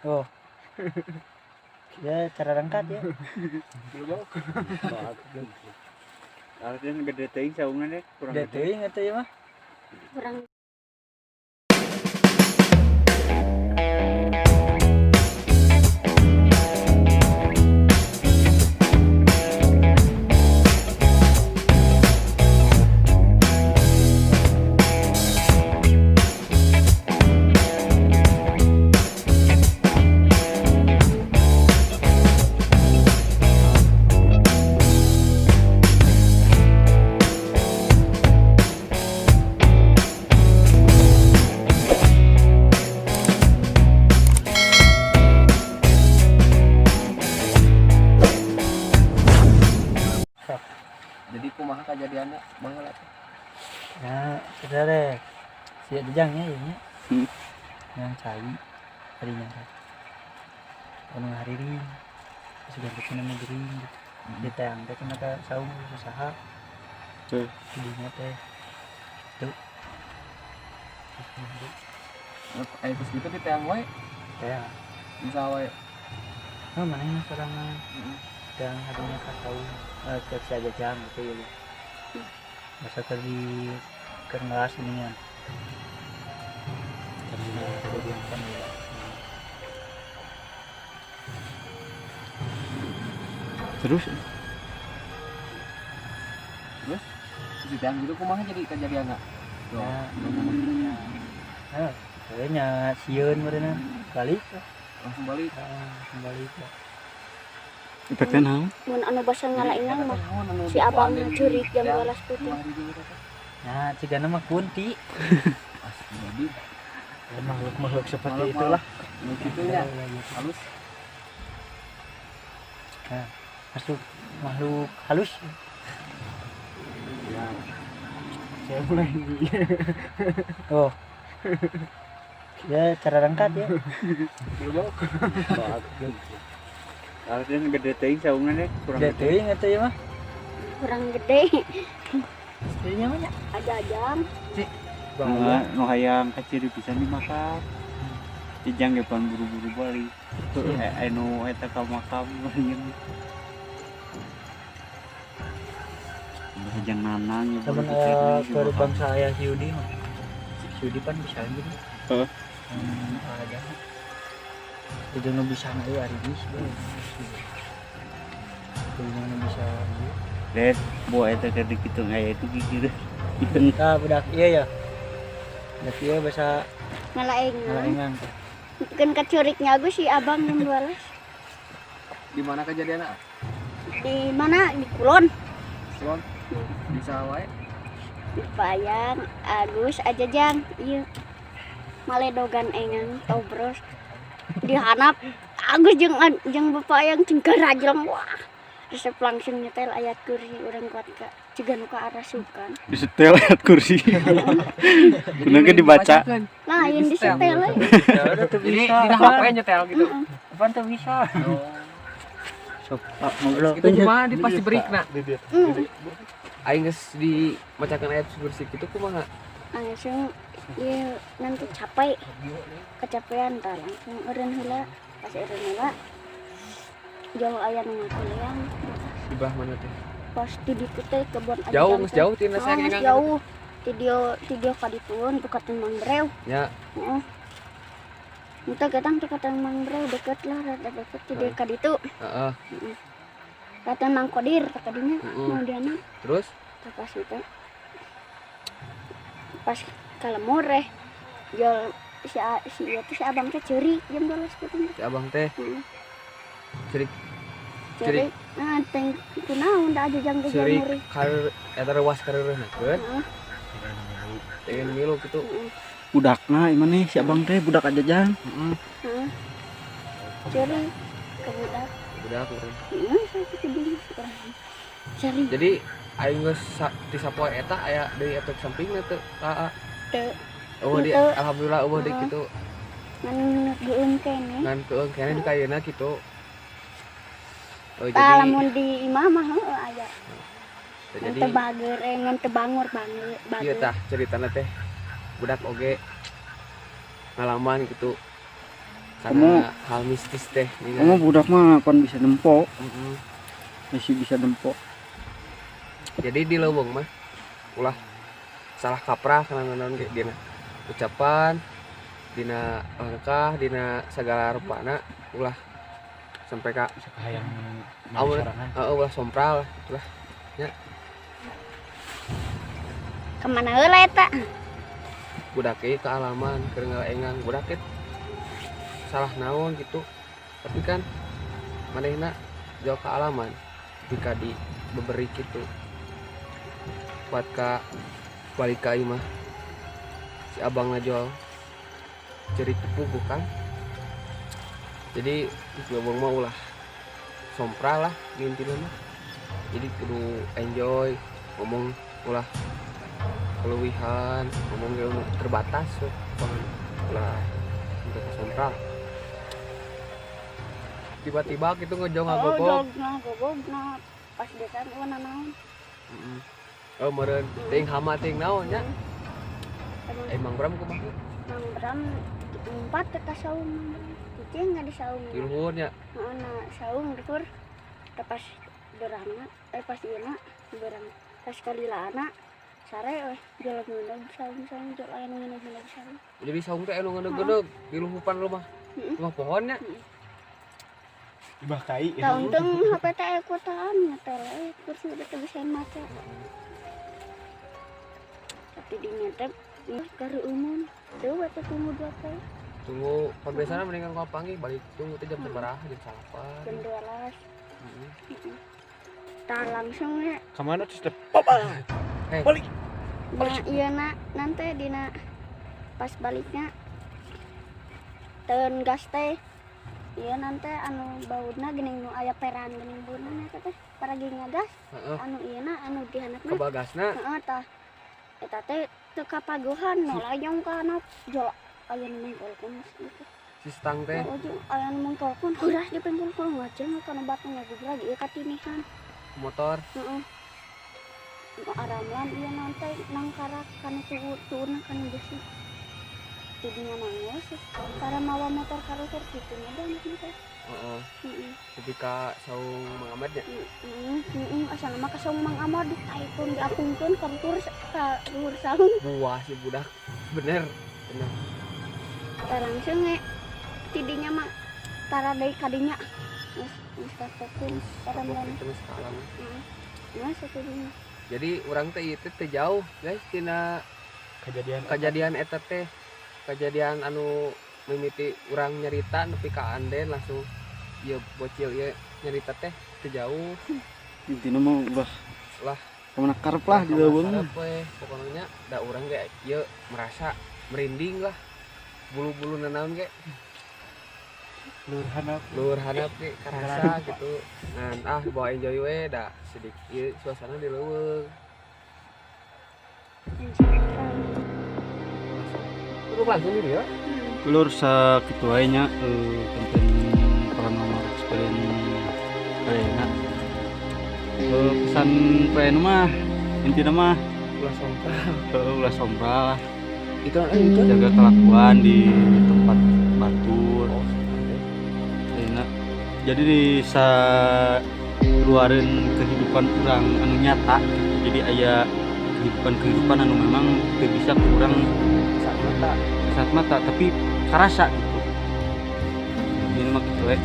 Oh. Ya cara rangkat ya. Artinya gede teuing saungan deh, kurang Gede teuing eta ya mah. Kurang jadi kumaha kejadiannya baheula teh. Nah, kita deh. Siap jejangnya ya nya. Yang cai harinya teh. Anu hariring. Sudah bikin nama gering gitu. Ditayang teh kena ka saung usaha. Tuh. Dinya teh. Tuh. Aya geus kitu ditayang wae, Tayang. bisa wae. Oh, mana yang serangan yang harinya ka saung ke jajang gitu ya. Masa tadi keras ini ya. Karena kejadian kan ya. Terus ditayang gitu kumaha jadi kejadianna? Nah, kayaknya sieun meureunna balik. Langsung balik. Kembali. Efeknya naon? mun anu basa ngalaingan mah si abang curik jam 12 putih. Nah, cigana mah kunti. Jadi Makhluk seperti itulah. begitunya halus. Nah, masuk makhluk halus. Ya. Saya mulai. Oh. Ya cara rangkat ya. Artinya gede teuing saungan deh, kurang Gede teuing eta ya mah. Kurang gede. Istrinya mah nya. Ajajang. Nu hayang kaciri pisan dimakan. Jejang depan buru-buru balik. Anu eta ka makam yang jejang nanang ya Temen ke bangsa ayah Yudi mah. Yudi kan bisa gitu. Heeh. Aja. Itu nu bisa na ieu ari geus. Itu nu bisa. Red, buah eta keur dikitung aya itu gigir. Nah, budak iya ya. Budak iya bahasa Ngalaingan. ngalaingan. Kan kacuriknya aku si abang jam 12. Di mana kejadiannya? Di mana? Di Kulon. Kulon. Bisa wae. Di Payang, Agus, Ajajang. Iya. Maledogan engan tobros. Di hanap Agus jeung bapak yang cengkar rajang wah. Resep langsung nyetel ayat kursi urang kuat ka cigan ka arasukan. Disetel ayat kursi. Bener kan dibaca. Nah, yang disetel we. Ya tuh Jadi bisa. di HP nyetel gitu. Apaan tuh bisa? Sok ngobrol. Itu kumaha di pasti breakna. Hmm. Aing geus dimacakeun ayat bersih gitu kumaha? Langsung ieu nanti capek. Kecapean tah langsung eureun heula. Pas eureun heula jauh aya nu ngakuliang. Di bah mana teh? Pas di ditu teh kebon aja. Jauh geus jauh tina saya Geus ngengang. jauh. Tidio ka ditueun buka Mang Breu. Ya, Heeh. Kita kadang ke Mang Breu deket lah, rada deket di ka ditu. heeh. Kata Mang Kodir kadinya kemudian Terus pas itu. Pas kalemur jual si abang teh curi jam 12 gitu. si abang teh cerik Curi. Nah, teng kunaon da aja jang ke cerik jamur. kar eta rewas kareureunkeun. Pengen milu gitu. Budakna iman nih si abang teh budak Ajajang. Heeh. Curi ke budak. Budak urang. Saya sedih sekarang. Cari Jadi aing geus ti sapoe eta aya deui efek sampingna teu ka. teu Oh di Teu. alhamdulillah eueuh deui kitu. ngan geun kene. Ngan keung kene di kayeuna kitu. Oh Tah jadi lamun di imah mah heueuh aya. Ngan jadi teu bager ngan teu bangor ieu bager. tah ceritana teh budak oge ngalaman gitu karena hal mistis teh kamu budak mah kon bisa nempo, Mm-mm. masih bisa nempo. Jadi di leuweung mah ulah salah kaprah kana naon ge dina ucapan, dina langkah, dina segala rupana ulah sampai ka hayang Amun- sorangan. ulah sompral ulah Kemana heula eta? budak ieu kealaman keur ngaengang budak teh salah naon gitu. Tapi kan manehna jauh kealaman jika diberi gitu buat ka balik ka imah si abang ngajol cerik puguh kan. Jadi ngomong mah ulah sompral lah intinya mah. Jadi kudu enjoy ngomong ulah keluwihan ngomong ilmu terbatas ulah sampai ke sompral. Tiba-tiba gitu ngejong ngagogog. Gogogna pas desan wana naon. Mm-mm. Oh meureun ting hama ting naon nya. Emang Bram kumaha? Mang Bram empat ke saung. Cicing nggak di saung. Di luhur nya. Nah, saung dikur. Pas derangna, pas ieu derang. Pas kalilana sare weh jalan ngeundeug saung jol aya nu ngeundeug saung. Jadi saung teh anu ngeundeug-ngeundeug di luhupan rumah. Heeh. Rumah pohonnya. Ibah kai. Untung HP teh aya kuotaan tele kursi udah teu bisa maca. Tapi di nyetep kari umum. Tuh batu tunggu 2 teh. Tunggu pembiasaan mendingan kau panggil balik tunggu teh jam sabaraha jam 8. Jam 12. Heeh. Tah langsung ya. Kamana terus papa. Balik. Nah, iya nanti dina pas baliknya teun gas teh. Iya nanti anu baudna geuning nu aya peran geuning bunna eta teh paragi ngagas. Heeh. Anu ieu anu dihandapna. Kebagasna. Heeh tah. Eta teh teu kapagohan nu layong kana jol aya nu mengkolkeun gitu. Si stang teh. Oh, jeung aya nu mengkolkeun uras dipengkolkeun ngajeng kana batu ngagugur lagi ieu katinihan. Motor. Heeh. Aramlan ieu nanti nang karak kana tuurna kana besi. Tidinya nangos para mawa motor karuser kitu nya dan teh. Heeh. Heeh. Ketika saung Mang Ahmad nya. Asal nama kasong Mang Amar ditaipun diapungkeun ka luhur saung. Buah si budak. Bener. Langsung ge tidinya mah tara deui kadinya. Geus kasekeun aramlan. Terus alam. Nah, satunya. Jadi orang teh itu teh jauh guys tina kejadian eta teh kejadian anu mimiti orang nyerita nepi ka anden langsung ieu bocil ieu nyerita teh teu jauh Intina mah lah kemana karep lah di leuweung. pokoknya da urang ge ieu merasa merinding lah bulu-bulu nanaon ge luhur hanap ge karasa gitu ngan bawa enjoy we da sedikit ieu suasana di leuweung duduk langsung di dia Lur sakitu wae nya konten paranormal experience kayakna. Pesan PN mah intina mah ulah sompral ulah sombral, itu jaga kelakuan di tempat batur. Kayakna. Jadi bisa keluarin kehidupan orang anu nyata. Jadi aya kehidupan anu memang teu bisa kurang saat mata tapi karasa gitu. Ini mah gitu we.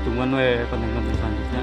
Tungguan we konten-konten selanjutnya.